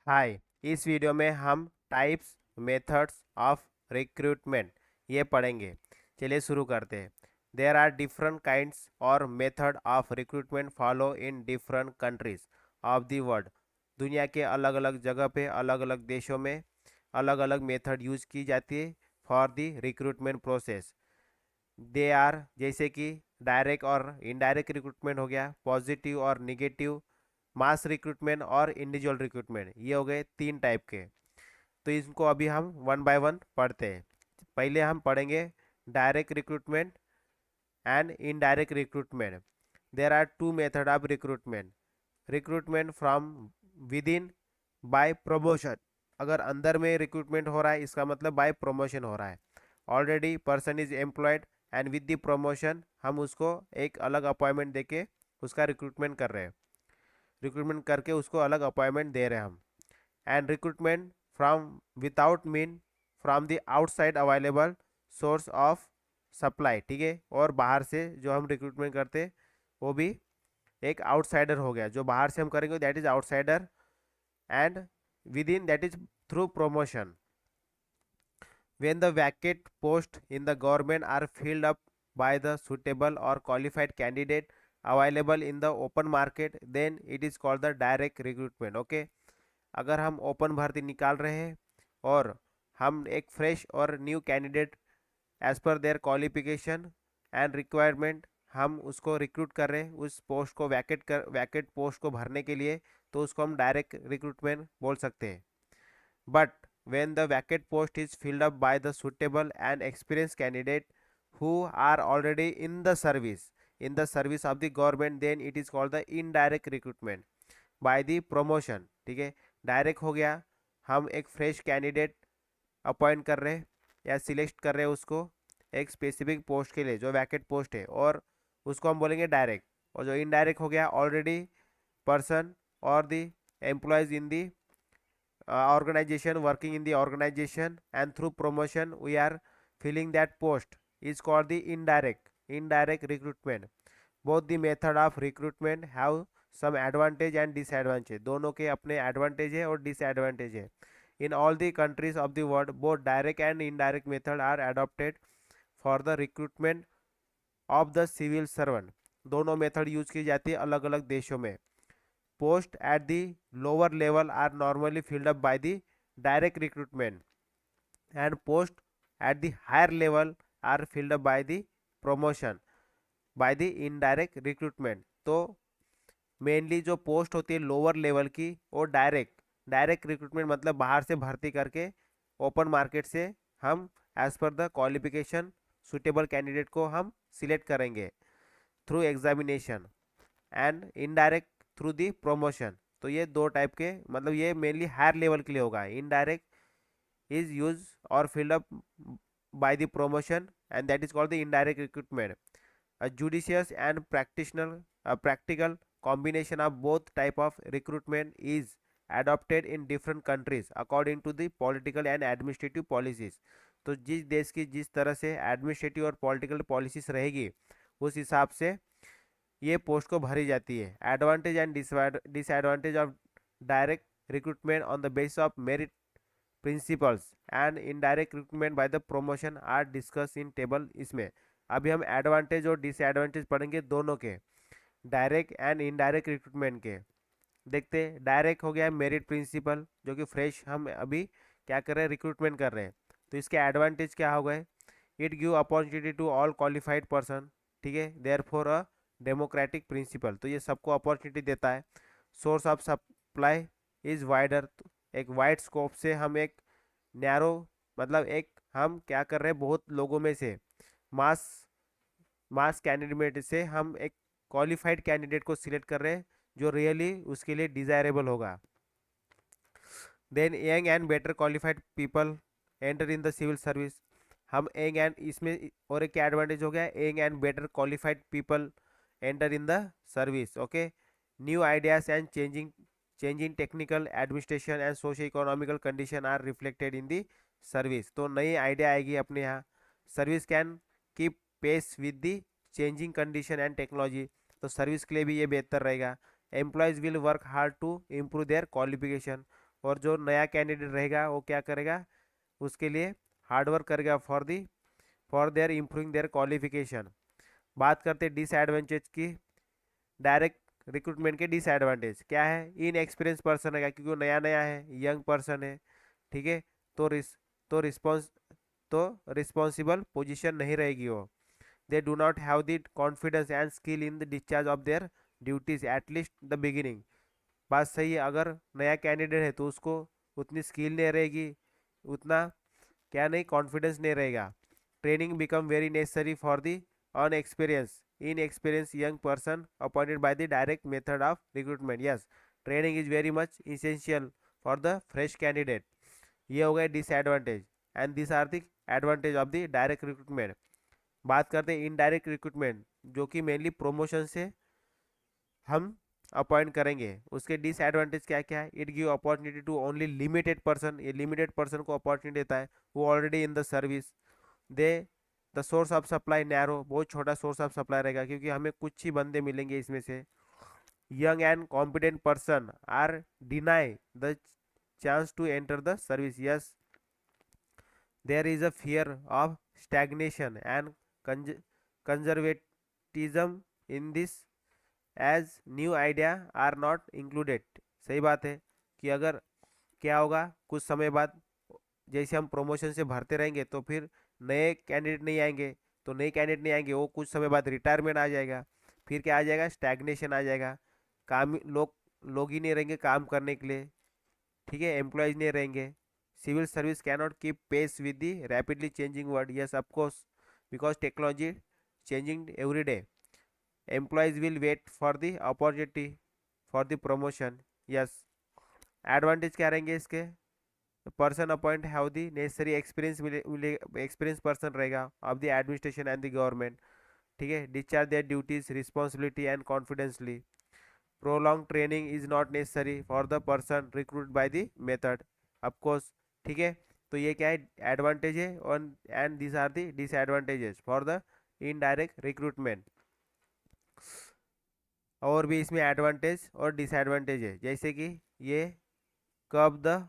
हाय। इस वीडियो में हम टाइप्स मेथड्स ऑफ रिक्रूटमेंट ये पढ़ेंगे। चलिए शुरू करते हैं। देयर आर डिफरेंट काइंड्स और method of recruitment follow in different countries of the world. दुनिया के अलग अलग जगह पे अलग अलग देशों में अलग अलग मेथड यूज की जाती है for the recruitment process. They are जैसे कि डायरेक्ट और इनडायरेक्ट रिक्रूटमेंट हो गया, पॉजिटिव और निगेटिव, मास रिक्रूटमेंट और इंडिविजुअल रिक्रूटमेंट। ये हो गए तीन टाइप के। तो इनको अभी हम वन बाय वन पढ़ते हैं। पहले हम पढ़ेंगे direct recruitment and indirect recruitment. There are two method of recruitment. Recruitment from within by promotion. अगर अंदर में रिक्रूटमेंट हो रहा है इसका मतलब बाय प्रमोशन हो रहा है। Already person is employed and with the promotion हम उसको एक अलग अपॉइंटमेंट देके उसका रिक्रूटमेंट कर रहे हैं, रिक्रूटमेंट करके उसको अलग अपॉइंटमेंट दे रहे हैं हम। And recruitment from without mean from the outside available source of supply. ठीक है, और बाहर से जो हम रिक्रूटमेंट करते वो भी एक आउटसाइडर हो गया। जो बाहर से हम करेंगे that is outsider. And with in that is through promotion. When the vacant posts in the government are filled up by the suitable or qualified candidate available in the open market, then it is called the direct recruitment. Okay, अगर हम open भर्ती निकाल रहे हैं और हम एक fresh और new candidate as per their qualification and requirement हम उसको रिक्रूट कर रहे हैं उस पोस्ट को वैकेट पोस्ट को भरने के लिए, तो उसको हम डायरेक्ट रिक्रूटमेंट बोल सकते हैं। But when the vacant post is filled up by the suitable and experienced candidate who are already in the service of the government, then it is called the indirect recruitment by the promotion. ठीक है, direct हो गया, हम एक fresh candidate appoint कर रहे हैं या सिलेक्ट कर रहे हैं उसको एक स्पेसिफिक पोस्ट के लिए जो वैकेंट पोस्ट है, और उसको हम बोलेंगे डायरेक्ट। और जो इनडायरेक्ट हो गया, ऑलरेडी पर्सन और the employees in the organization working in the organization, and through promotion we are filling that post is called the indirect recruitment. Both the method of recruitment have some advantage and disadvantage. दोनों के अपने advantage है और disadvantage है। In all the countries of the world, both direct and indirect method are adopted for the recruitment of the civil servant। दोनों method use की जाती है अलग अलग देशों में। Posts at the lower level are normally filled up by the direct recruitment, and posts at the higher level are filled up by the promotion by the indirect recruitment। तो mainly जो post होती है lower level की वो direct recruitment मतलब बाहर से भर्ती करके ओपन मार्केट से हम as per the qualification suitable candidate को हम सिलेक्ट करेंगे through examination. And indirect through the promotion. तो ये दो टाइप के, मतलब ये मेनली हायर लेवल के लिए होगा। इनडायरेक्ट इज यूज और field up by the promotion and that is called the indirect recruitment. A judicious and practical combination of both type of recruitment is adopted in different countries according to the political and administrative policies। तो जिस देश की जिस तरह से administrative और political policies रहेगी उस हिसाब से ये पोस्ट को भरी जाती है। Advantage and disadvantage of direct recruitment on the basis of merit principles and indirect recruitment by the promotion are discuss in table. इसमें अभी हम एडवांटेज और डिसएडवांटेज पढ़ेंगे दोनों के, डायरेक्ट एंड इनडायरेक्ट रिक्रूटमेंट के। देखते हैं, डायरेक्ट हो गया मेरिट प्रिंसिपल, जो कि फ्रेश हम अभी क्या कर रहे हैं, रिक्रूटमेंट कर रहे हैं। तो इसके एडवांटेज क्या हो गए, it give opportunity to all qualified person. ठीक है, therefore a democratic principle, तो ये सबको अपॉर्चुनिटी देता है। Source of supply is wider, एक वाइड स्कोप से हम एक नैरो, मतलब एक हम क्या कर रहे हैं बहुत लोगों में से मास मास कैंडिडेट से हम एक क्वालिफाइड कैंडिडेट को सिलेक्ट कर रहे हैं जो रियली उसके लिए डिजायरेबल होगा। Then young and better qualified people enter in the civil service. हम यंग एंड इसमें और एक क्या एडवांटेज हो गया, young and better qualified people enter in the service. Okay, new ideas and changing technical administration and socio economical condition are reflected in the service. तो नई idea आएगी अपने यहाँ। Service can keep pace with the changing condition and technology, तो service के लिए भी ये बेहतर रहेगा। Employees will work hard to improve their qualification, और जो नया कैंडिडेट रहेगा वो क्या करेगा, उसके लिए हार्डवर्क करेगा for their improving there qualification. बात करते हैं डिसएडवांटेज की। डायरेक्ट रिक्रूटमेंट के डिसएडवांटेज क्या है, इन एक्सपीरियंस पर्सन है क्योंकि वो नया नया है, यंग पर्सन है, ठीक है। तो रिस तो रिस्पॉन्स तो रिस्पॉन्सिबल पोजीशन नहीं रहेगी वो। They do not have the confidence and skill in the discharge of their duties at least the beginning. बात सही है, अगर नया कैंडिडेट है तो उसको उतनी स्किल नहीं रहेगी, उतना क्या नहीं कॉन्फिडेंस नहीं रहेगा। Training become very necessary for the inexperience inexperienced young person appointed by the direct method of recruitment. Yes, training is very much essential for the fresh candidate. ये हो गए disadvantage and this are the advantage of the direct recruitment. बात करते हैं indirect recruitment, जो कि mainly promotion से हम अपॉइंट करेंगे। उसके डिसएडवांटेज क्या क्या है, it give opportunity to only limited person, ये लिमिटेड पर्सन को अपॉर्चुनिटी देता है वो already in the service. They the source of supply narrow, बहुत छोटा सोर्स ऑफ सप्लाई रहेगा क्योंकि हमें कुछ ही बंदे मिलेंगे इसमें से। Young and competent person are deny the chance to enter the service. Yes, there is a fear of stagnation and conservatism in this as new idea are not included. सही बात है कि अगर क्या होगा कुछ समय बाद, जैसे हम प्रमोशन से भरते रहेंगे तो फिर नए कैंडिडेट नहीं आएंगे, तो नए कैंडिडेट नहीं आएंगे वो कुछ समय बाद रिटायरमेंट आ जाएगा, फिर क्या आ जाएगा स्टैग्नेशन आ जाएगा, काम लोग ही नहीं रहेंगे काम करने के लिए, ठीक है, एम्प्लॉयज नहीं रहेंगे। Civil service cannot keep pace with the rapidly changing world. Yes of course, because technology changing every day, employees will wait for the opportunity for the promotion. Yes, advantage क्या रहेंगे इसके, person appoint have the necessary experience, experience person रहेगा of the administration and the government, ठीक है, discharge their duties responsibility and confidently. Prolong training is not necessary for the person recruit by the method, of course, ठीक है। तो ये क्या है advantage है, और and this are the disadvantages for the indirect recruitment. और भी इसमें एडवांटेज और डिसएडवांटेज है, जैसे कि ये कब the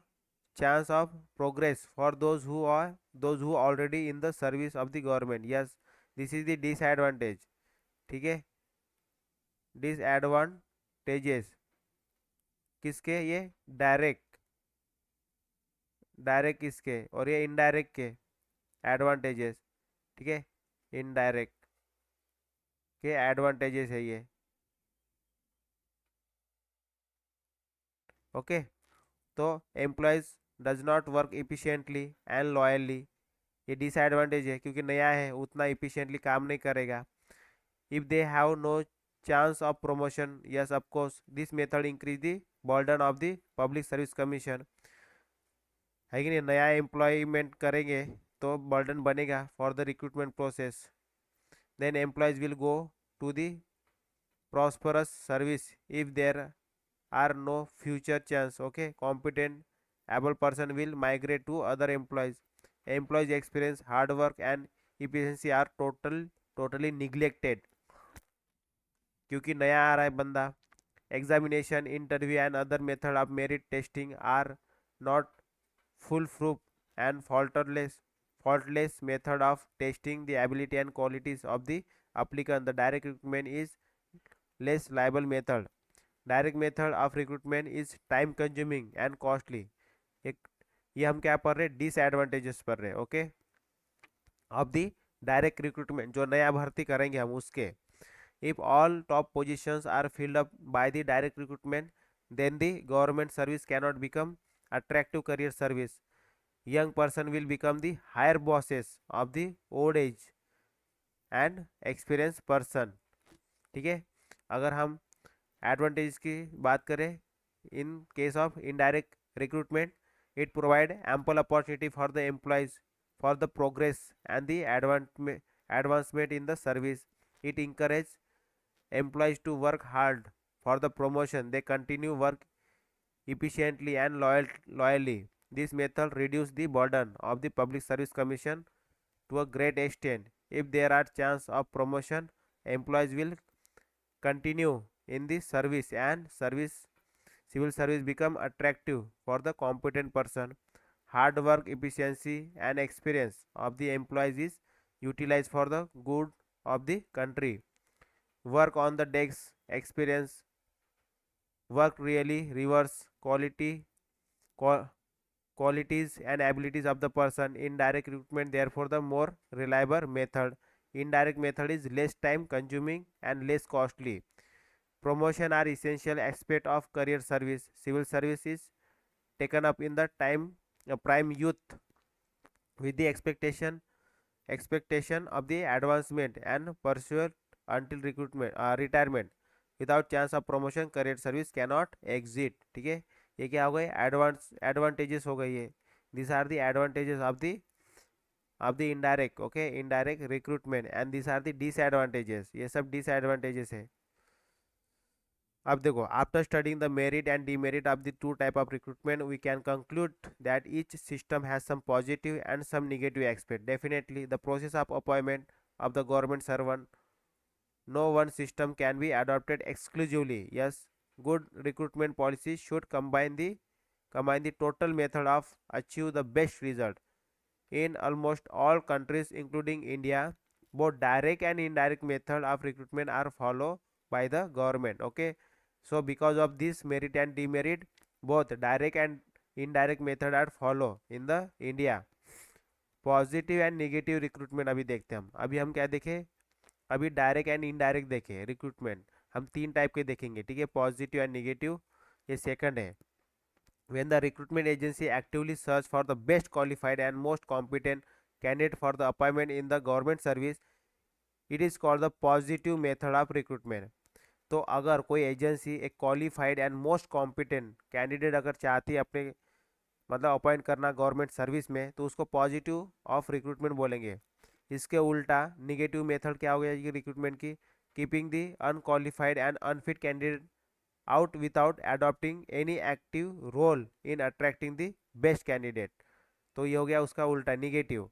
chance of progress for those who already in the service of the government. Yes, this is the disadvantage, ठीक है। डिसएडवांटेजेस किसके, ये डायरेक्ट डायरेक्ट किसके, और ये इनडायरेक्ट के एडवांटेजेस, ठीक है, इनडायरेक्ट के एडवांटेजेस है ये। ओके, तो employees does not work efficiently and loyally, ये डिसएडवांटेज है क्योंकि नया है उतना इफिशिएंटली काम नहीं करेगा। If they have no chance of promotion, yes of course this method increase the burden of the public service commission, है कि नहीं, नया एम्प्लॉयमेंट करेंगे तो बर्डन बनेगा for the recruitment process. Then employees will go to the prosperous service if there are no future chance. Okay, competent able person will migrate to other employees experience hard work and efficiency are totally neglected क्योंकि नया आ रहा है बंदा। Examination interview and other method of merit testing are not full proof and faultless method of testing the ability and qualities of the applicant. The direct recruitment is less liable method. Direct method of recruitment is time consuming and costly. एक ये हम क्या पढ़ रहे हैं, disadvantages पढ़ रहे हैं। Okay, of the direct recruitment, जो नया भर्ती करेंगे हम उसके। If all top positions are filled up by the direct recruitment then the government service cannot become attractive career service. Young person will become the higher bosses of the old age and experienced person, ठीक है। अगर हम advantage की बात करें, in case of indirect recruitment it provide ample opportunity for the employees for the progress and the advancement in the service. It encourage employees to work hard for the promotion, they continue work efficiently and loyally. This method reduce the burden of the public service commission to a great extent. If there are chance of promotion, employees will continue in the service and civil service become attractive for the competent person. Hard work, efficiency, and experience of the employees is utilized for the good of the country. Work on the decks, experience, work really reverse qualities and abilities of the person. Indirect recruitment therefore the more reliable method. Indirect method is less time consuming and less costly. Promotion are essential aspect of career service. Civil service is taken up in the time prime youth with the expectation of the advancement and pursuit until recruitment retirement. Without chance of promotion career service cannot exit. ठीक है, ये क्या हो गए, advantages हो गई है. these are the advantages of the indirect, okay, indirect recruitment, and these are the disadvantages. ये सब disadvantages है. अब देखो, after studying the merit and demerit of the two type of recruitment we can conclude that each system has some positive and some negative aspect. Definitely the process of appointment of the government servant, no one system can be adopted exclusively. Yes, good recruitment policies should combine the total method of achieve the best result. In almost all countries including India, both direct and indirect method of recruitment are followed by the government. Okay, so because of this merit and demerit, both direct and indirect method are follow in the India. Positive and negative recruitment अभी देखते हैं हम. अभी हम क्या देखें, अभी direct and indirect देखें रिक्रूटमेंट. हम तीन टाइप के देखेंगे, ठीक है, पॉजिटिव एंड नेगेटिव. ये सेकंड है. when the recruitment agency actively search for the best qualified and most competent candidate for the appointment in the government service, it is called the positive method of recruitment. तो अगर कोई agency एक qualified and most competent candidate अगर चाहती है अपने मतलब appoint करना गवर्नमेंट सर्विस में, तो उसको पॉजिटिव ऑफ रिक्रूटमेंट बोलेंगे. इसके उल्टा निगेटिव मेथड क्या हो गया ये रिक्रूटमेंट की, keeping the unqualified and unfit candidate out without adopting any active role in attracting the best candidate. तो ये हो गया उसका उल्टा negative.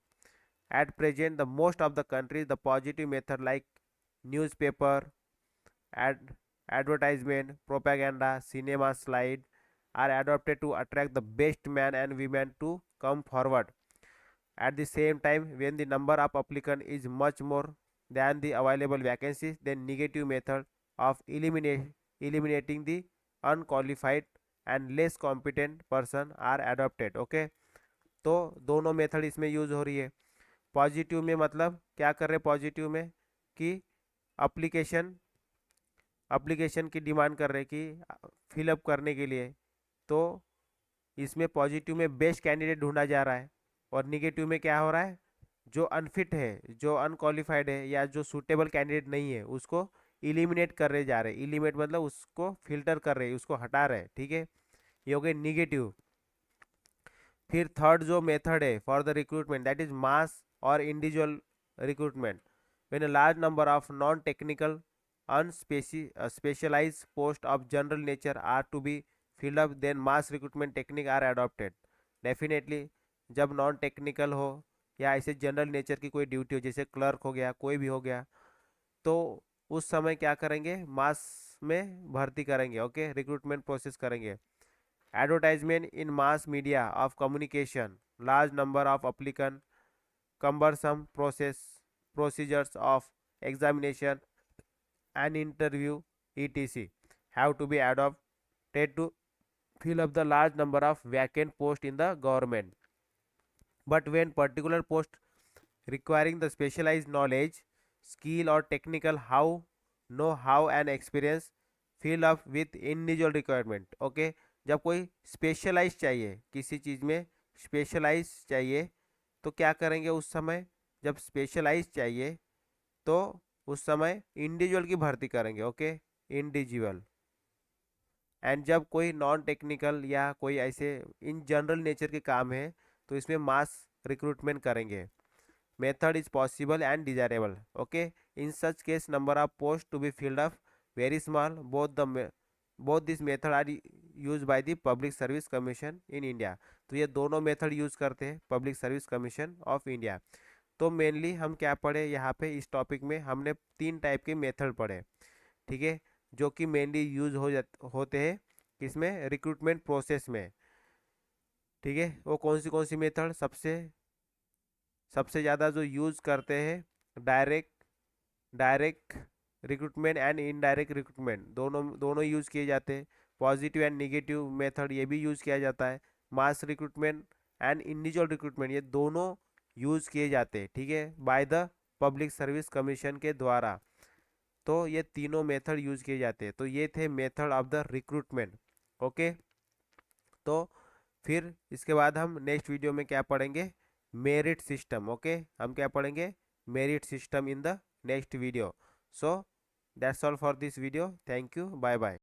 at present the most of the countries the positive method like newspaper ad advertisement propaganda cinema slide are adopted to attract the best men and women to come forward. At the same time, when the number of applicants is much more than the available vacancies, then negative method of eliminating the unqualified and less competent person are adopted. Okay, तो दोनों method इसमें use हो रही है. Positive में मतलब क्या कर रहे हैं, पॉजिटिव में कि अप्लीकेशन की डिमांड कर रहे हैं कि फिलअप करने के लिए, तो इसमें पॉजिटिव में बेस्ट कैंडिडेट ढूंढा जा रहा है. और निगेटिव में क्या हो रहा है, जो अनफिट है, जो अनक्वालिफाइड है या जो सूटेबल कैंडिडेट नहीं है उसको इलिमिनेट कर रहे जा रहे. इलिमिनेट मतलब उसको फिल्टर कर रहे, उसको हटा रहे. ठीक है, ये हो गए निगेटिव. फिर थर्ड जो मेथड है for the recruitment that is mass और individual recruitment. When a large number of non technical specialized post of general nature are to be filled up, then mass recruitment technique are adopted. Definitely जब non technical हो या ऐसे general nature की कोई duty हो, जैसे clerk हो गया, कोई भी हो गया, तो उस समय क्या करेंगे, मास में भर्ती करेंगे. ओके, रिक्रूटमेंट प्रोसेस करेंगे. Advertisement in mass media of communication, large number of applicant, cumbersome procedures of examination and interview etc have to be adopted to fill up the large number of vacant posts in the government. But when particular post requiring the specialized knowledge, skill or technical know how and experience fill up with individual requirement. Okay, जब कोई specialise चाहिए, किसी चीज़ में specialise चाहिए, तो क्या करेंगे उस समय, जब स्पेशलाइज चाहिए तो उस समय इंडिविजुअल की भर्ती करेंगे. Okay, individual. एंड जब कोई नॉन टेक्निकल या कोई ऐसे इन जनरल नेचर के काम है, तो इसमें मास रिक्रूटमेंट करेंगे. Method is possible and desirable. Okay, in such case number of post to be filled up very small. Both this method are use by the public service commission in India. तो ये दोनों method use करते हैं public service commission of India. तो mainly हम क्या पढ़े यहाँ पे, इस टॉपिक में हमने तीन टाइप के मेथड पढ़े. ठीक है, जो कि मेनली यूज होते हैं किसमें, रिक्रूटमेंट प्रोसेस में। ठीक है, वो कौन सी मेथड सबसे सबसे ज़्यादा जो यूज़ करते हैं, direct direct recruitment and indirect recruitment, दोनों दोनों यूज़ किए जाते हैं। पॉजिटिव एंड निगेटिव मेथड ये भी यूज़ किया जाता है। मास रिक्रूटमेंट एंड इंडिविजुअल रिक्रूटमेंट ये दोनों यूज़ किए जाते हैं, ठीक है, bye the public service commission के द्वारा। तो ये तीनों मेथड यूज़ किए जाते हैं। तो ये थे method of the recruitment. Okay, तो फिर इसके बाद हम नेक्स्ट वीडियो में क्या पढ़ेंगे, मेरिट सिस्टम। ओके, हम क्या पढ़ेंगे, merit system in the next video. So that's all for this video, thank you, bye bye.